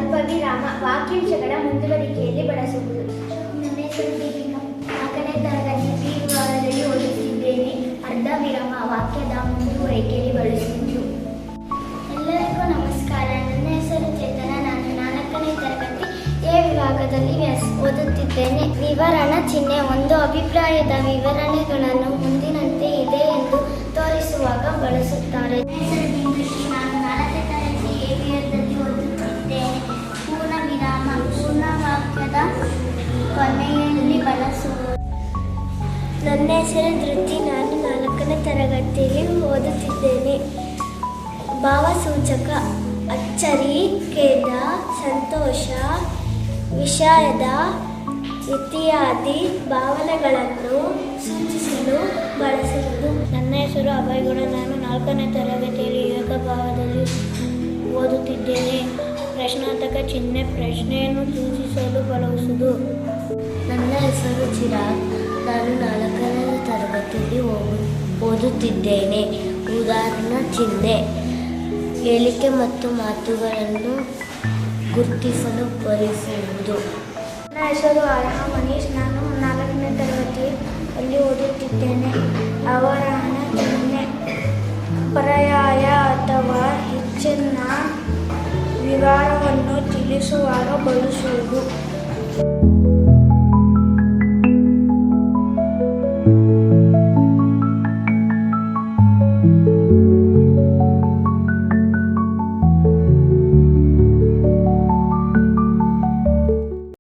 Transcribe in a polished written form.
ಅಲ್ಪವಿರಾಮ ವಾಕ್ಯಾಂಶಗಳ ಮುಂದುವರಿಕೆಯಲ್ಲಿ ಬಳಸುವುದು. ನನ್ನ ಹೆಸರು ದೀಪಿಕಾ. 4ನೇ ತರಗತಿ ಬಿ ವಿಭಾಗದಲ್ಲಿ ಓದುತ್ತಿದ್ದೇನೆ. ಅರ್ಧವಿರಾಮ ವಾಕ್ಯದ ಮುಂದುವರಿಕೆಯಲ್ಲಿ ಬಳಸುವುದು. ಎಲ್ಲರಿಗೂ ನಮಸ್ಕಾರ. ನನ್ನ ಹೆಸರು ಚೇತನ. ನಾನು 4ನೇ ತರಗತಿ ಎ ವಿಭಾಗದಲ್ಲಿ ಓದುತ್ತಿದ್ದೇನೆ. ವಿವರಣ ಚಿಹ್ನೆ ಒಂದು ಅಭಿಪ್ರಾಯದ ವಿವರಣೆಗಳನ್ನು ಮುಂದಿನಂತೆ ಇದೆ ಎಂದು ತೋರಿಸುವಾಗ ಬಳಸುತ್ತಾರೆ. ನಾನು 4ನೇ ತರಗತಿ ಎ ವಿಭಾಗದಲ್ಲಿ ಓದುತ್ತಿದ್ದೇನೆ. ಪೂರ್ಣ ವಿರಾಮ ಪೂರ್ಣ ವಾಕ್ಯದ ಕೊನೆಯಲ್ಲಿ ಬಳಸುವುದು. ನನ್ನ ಹೆಸರು ಧೃತಿ. ನಾನು 4ನೇ ತರಗತಿಯಲ್ಲಿ ಓದುತ್ತಿದ್ದೇನೆ. ಭಾವಸೂಚಕ ಅಚ್ಚರಿ, ಖೇದ, ಸಂತೋಷ, ವಿಷಾದ ಇತ್ಯಾದಿ ಭಾವನೆಗಳನ್ನು ಸೂಚಿಸಲು ಬಳಸುವುದು. ನನ್ನ ಹೆಸರು ಅಭಯಗೌಡ. ನಾನು 4ನೇ ತರಗತಿಯಲ್ಲಿ ಏಕಭಾವದಲ್ಲಿ ಓದುತ್ತಿದ್ದೇನೆ. ಪ್ರಶ್ನಾರ್ಥಕ ಚಿಹ್ನೆ ಪ್ರಶ್ನೆಯನ್ನು ಸೂಚಿಸಲು ಬಳಸುವುದು. ನನ್ನ ಹೆಸರು ಚಿರಾಗ್. ನಾನು 4ನೇ ತರಗತಿಯಲ್ಲಿ ಓದುತ್ತಿದ್ದೇನೆ. ಉದಾಹರಣಾ ಚಿಹ್ನೆ ಹೇಳಿಕೆ ಮತ್ತು ಮಾತುಗಳನ್ನು ಗುರುತಿಸಲು ಬಳಸುವುದು. ನನ್ನ ಹೆಸರು ಅರ್ಹ ಮನೀಶ್. ನಾನು 4ನೇ ತರಗತಿಯಲ್ಲಿ ಓದುತ್ತಿದ್ದೇನೆ. ಅವರಹಣ ಚಿಹ್ನೆ ಪರ್ಯಾಯ ಅಥವಾ ಹೆಚ್ಚಿನ ವಿವರವನ್ನು ತಿಳಿಸುವಾಗ ಬಳಸುವುದು.